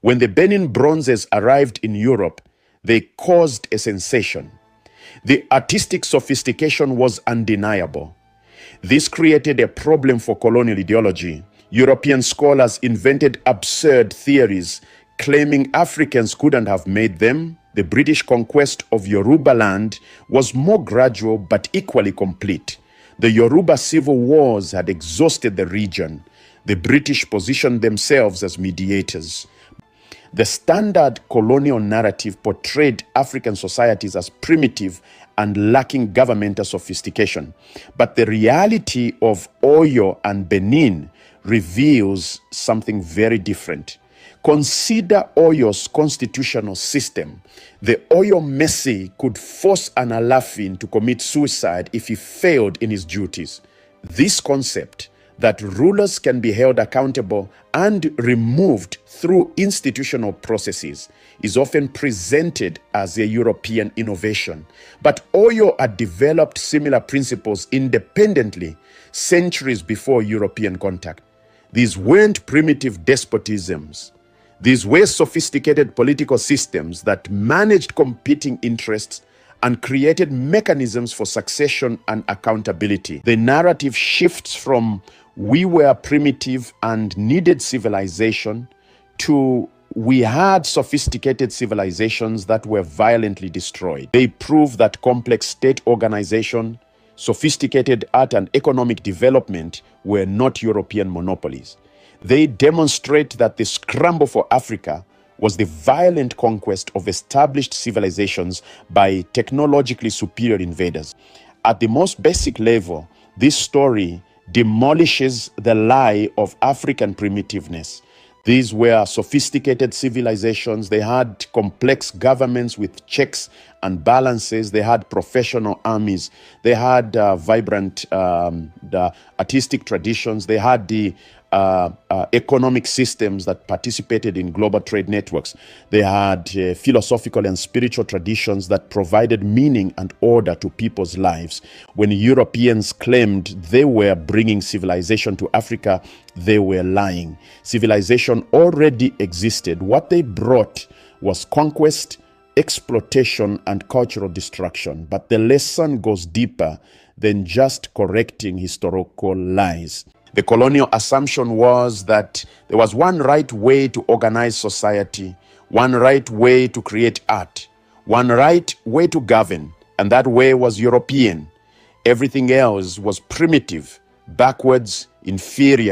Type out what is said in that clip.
When the Benin bronzes arrived in Europe, they caused a sensation. The artistic sophistication was undeniable. This created a problem for colonial ideology. European scholars invented absurd theories claiming Africans couldn't have made them. The British conquest of Yoruba land was more gradual but equally complete. The Yoruba civil wars had exhausted the region. The British positioned themselves as mediators. The standard colonial narrative portrayed African societies as primitive and lacking governmental sophistication. But the reality of Oyo and Benin reveals something very different. Consider Oyo's constitutional system. The Oyo Messi could force an Alafin to commit suicide if he failed in his duties. This concept that rulers can be held accountable and removed through institutional processes is often presented as a European innovation. But Oyo had developed similar principles independently centuries before European contact. These weren't primitive despotisms. These were sophisticated political systems that managed competing interests and created mechanisms for succession and accountability. The narrative shifts from we were primitive and needed civilization to we had sophisticated civilizations that were violently destroyed. They prove that complex state organization, sophisticated art and economic development were not European monopolies. They demonstrate that the scramble for Africa was the violent conquest of established civilizations by technologically superior invaders. At the most basic level, this story demolishes the lie of African primitiveness. These were sophisticated civilizations. They had complex governments with checks and balances. They had professional armies. They had vibrant artistic traditions. They had the economic systems that participated in global trade networks. They had philosophical and spiritual traditions that provided meaning and order to people's lives. When Europeans claimed they were bringing civilization to Africa, they were lying. Civilization already existed. What they brought was conquest, exploitation, and cultural destruction. But the lesson goes deeper than just correcting historical lies. The colonial assumption was that there was one right way to organize society, one right way to create art, one right way to govern, and that way was European. Everything else was primitive, backwards, inferior,